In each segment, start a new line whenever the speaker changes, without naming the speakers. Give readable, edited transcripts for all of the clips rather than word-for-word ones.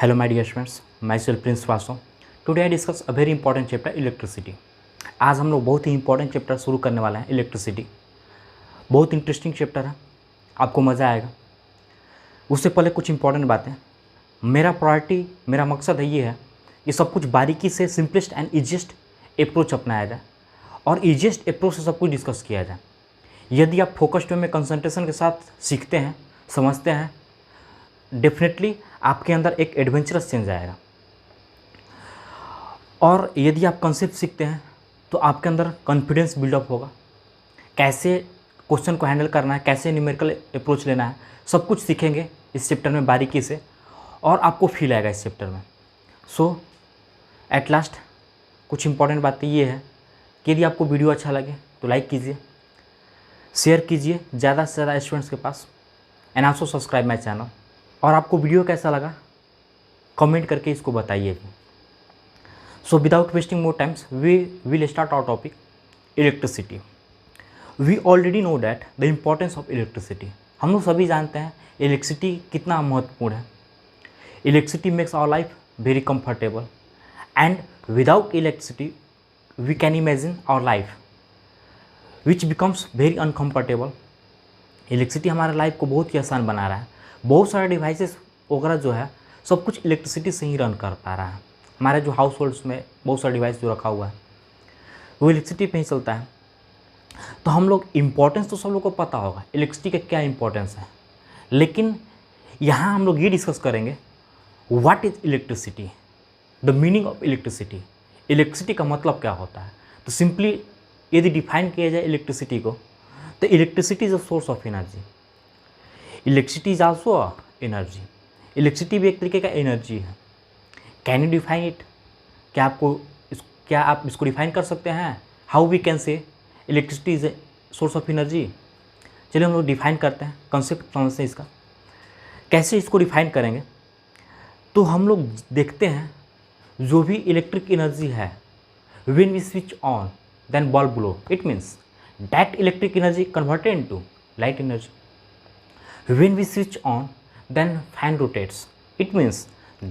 Hello my dear students, myself Prince Vaso. Today I discuss a very important chapter electricity. आज हम लोग बहुत ही important chapter शुरू करने वाले हैं इलेक्ट्रिसिटी. बहुत इंटरेस्टिंग चैप्टर है, आपको मज़ा आएगा. उससे पहले कुछ इंपॉर्टेंट बातें. मेरा मकसद है ये है कि सब कुछ बारीकी से सिंपलेस्ट एंड ईजिएस्ट अप्रोच अपनाया जाए और ईजिएस्ट अप्रोच से सब कुछ डिस्कस किया जाए. यदि आप फोकस्ड वे में कंसंट्रेशन के साथ सीखते हैं, समझते हैं, डेफिनेटली आपके अंदर एक एडवेंचरस चेंज आएगा. और यदि आप कंसेप्ट सीखते हैं तो आपके अंदर कॉन्फिडेंस बिल्डअप होगा. कैसे क्वेश्चन को हैंडल करना है, कैसे न्यूमेरिकल अप्रोच लेना है, सब कुछ सीखेंगे इस चैप्टर में बारीकी से और आपको फील आएगा इस चैप्टर में. सो एट लास्ट कुछ इंपॉर्टेंट बातें ये है कि यदि आपको वीडियो अच्छा लगे तो लाइक कीजिए, शेयर कीजिए ज़्यादा से ज़्यादा स्टूडेंट्स के पास, and also subscribe my channel. और आपको वीडियो कैसा लगा कमेंट करके इसको बताइए. So without wasting more times we will start our topic electricity. We already know that the importance of electricity. हम लोग सभी जानते हैं इलेक्ट्रिसिटी कितना महत्वपूर्ण है. Electricity makes our life very comfortable and without electricity we can imagine our life which becomes very uncomfortable. Electricity हमारे life को बहुत ही आसान बना रहा है. बहुत सारे डिवाइसेस वगैरह जो है सब कुछ इलेक्ट्रिसिटी से ही रन कर पा रहा है. हमारे जो हाउस होल्ड्स में बहुत सारे डिवाइस जो रखा हुआ है वो इलेक्ट्रिसिटी पे ही चलता है. तो हम लोग इम्पोर्टेंस तो सब लोग को पता होगा इलेक्ट्रिसिटी का क्या इंपॉर्टेंस है, लेकिन यहाँ हम लोग ये डिस्कस करेंगे what is electricity, the meaning of electricity. Electricity का मतलब क्या होता है. तो सिंपली यदि डिफाइन किया जाए इलेक्ट्रिसिटी को तो electricity is a source of energy. Electricity is also energy. Electricity भी एक तरीके का एनर्जी है. Can you define it. क्या आप इसको डिफाइन कर सकते हैं. How we can say electricity is a source of energy. चलिए हम लोग डिफाइन करते हैं, कंसेप्ट समझते हैं इसका. कैसे इसको डिफाइन करेंगे तो हम लोग देखते हैं जो भी इलेक्ट्रिक एनर्जी है when we switch on then bulb glow, it means that electric energy converted into light energy. When we switch on, then fan rotates. It means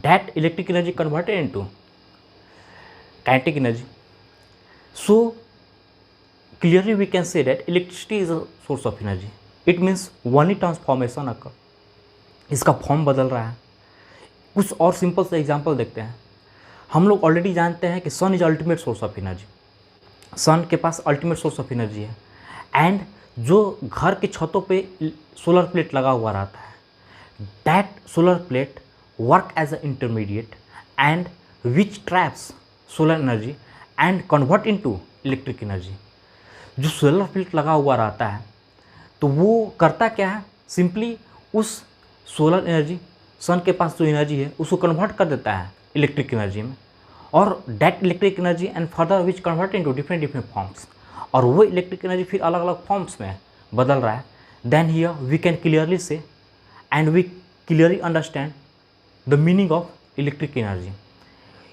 that electric energy converted into kinetic energy. So clearly we can say that electricity is a source of energy. It means only transformation occur. इसका form बदल रहा है. कुछ और simple से example देखते हैं. हम लोग ऑलरेडी जानते हैं कि sun is ultimate source of energy. Sun के पास अल्टीमेट सोर्स ऑफ एनर्जी है. एंड जो घर के छतों पे सोलर प्लेट लगा हुआ रहता है, that solar plate work as a intermediate and which traps solar energy and convert into electric energy. जो सोलर प्लेट लगा हुआ रहता है तो वो करता क्या है, सिंपली उस सोलर एनर्जी, सन के पास जो एनर्जी है उसको कन्वर्ट कर देता है इलेक्ट्रिक एनर्जी में. और that electric energy and further which convert into different forms. और वो इलेक्ट्रिक एनर्जी फिर अलग अलग फॉर्म्स में बदल रहा है. Then here we can clearly say and we clearly understand the meaning of electric energy.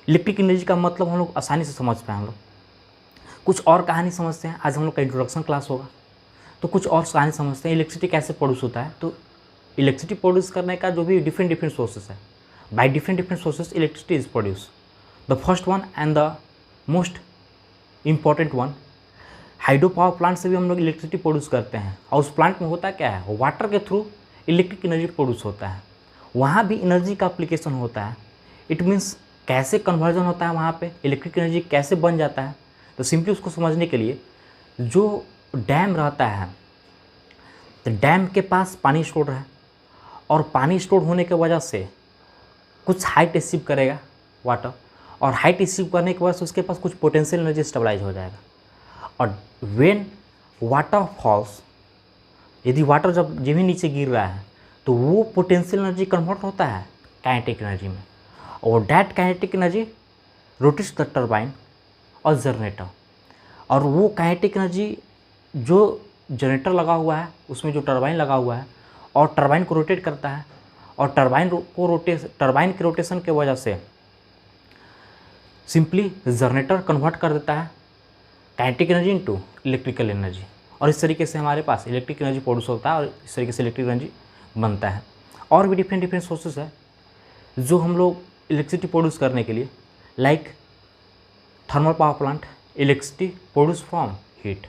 Electric energy का मतलब हम लोग आसानी से समझ पाए. हम लोग कुछ और कहानी समझते हैं. आज हम लोग का इंट्रोडक्शन क्लास होगा तो कुछ और कहानी समझते हैं इलेक्ट्रिसिटी कैसे प्रोड्यूस होता है. तो इलेक्ट्रिसिटी प्रोड्यूस करने का जो भी डिफरेंट सोर्सेस है, by different sources electricity is produce. The first one and the most important one, hydro power plant से भी हम लोग इलेक्ट्रिसिटी प्रोड्यूस करते हैं. और उस प्लांट में होता क्या है, वाटर के थ्रू इलेक्ट्रिक एनर्जी प्रोड्यूस होता है. वहाँ भी एनर्जी का एप्लीकेशन होता है. इट मीन्स कैसे कन्वर्जन होता है वहाँ पे, इलेक्ट्रिक एनर्जी कैसे बन जाता है. तो सिंपली उसको समझने के लिए जो डैम रहता है, तो डैम के पास पानी स्टोर है और पानी स्टोर होने की वजह से कुछ हाइट अचीव करेगा वाटर, और हाइट अचीव करने के वजह से उसके पास कुछ पोटेंशियल एनर्जी स्टेबलाइज हो जाएगा. और वेन वाटर फॉल्स, यदि वाटर जब जमीन नीचे गिर रहा है तो वो पोटेंशियल एनर्जी कन्वर्ट होता है काइनेटिक एनर्जी में. और that kinetic energy rotates the turbine और जनरेटर. और वो काइनेटिक एनर्जी जो जनरेटर लगा हुआ है उसमें जो टरबाइन लगा हुआ है और टरबाइन को रोटेट करता है. और टरबाइन के रोटेशन के वजह से सिंपली जनरेटर कन्वर्ट कर देता है kinetic energy into electrical energy. और इस तरीके से हमारे पास इलेक्ट्रिक एनर्जी प्रोड्यूस होता है और इस तरीके से इलेक्ट्रिक एनर्जी बनता है. और भी डिफरेंट सोर्सेस है जो हम लोग इलेक्ट्रिसिटी प्रोड्यूस करने के लिए, like thermal power plant, electricity produce from heat,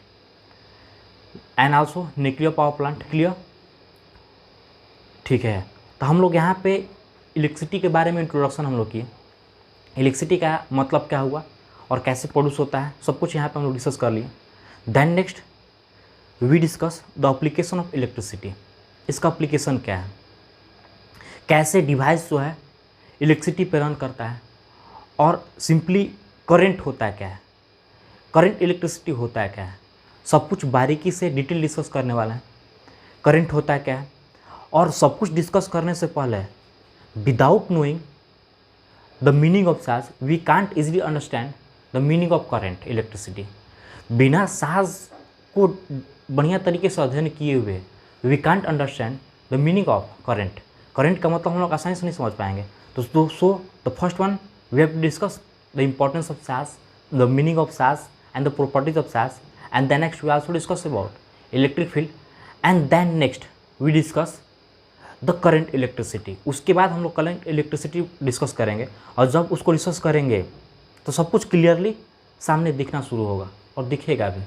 and also nuclear power plant. Clear? ठीक है, तो हम लोग यहाँ पे इलेक्ट्रिसिटी के बारे में इंट्रोडक्शन हम लोग किए, इलेक्ट्रिसिटी का मतलब क्या हुआ और कैसे प्रोड्यूस होता है, सब कुछ यहाँ पे हम लोग डिस्कस कर लिए। Then next we discuss the application of electricity. इसका एप्लीकेशन क्या है, कैसे डिवाइस जो है इलेक्ट्रिसिटी पे रन करता है, और सिंपली करंट होता है क्या है, करंट इलेक्ट्रिसिटी होता है क्या है, सब कुछ बारीकी से डिटेल डिस्कस करने वाला है। करंट होता है क्या है, और सब कुछ डिस्कस करने से पहले without knowing the meaning of charge we can't easily understand the meaning of current electricity. बिना चार्ज को बढ़िया तरीके से अध्ययन किए हुए we can't understand the meaning of current. Current का मतलब हम लोग आसानी से नहीं समझ पाएंगे। तो so the first one we have to discuss the importance of charge, the meaning of charge and the properties of charge, and then next we also discuss about electric field, and then next we discuss the current electricity. उसके बाद हम लोग current electricity discuss करेंगे, और जब उसको discuss करेंगे तो सब कुछ क्लियरली सामने दिखना शुरू होगा और दिखेगा भी।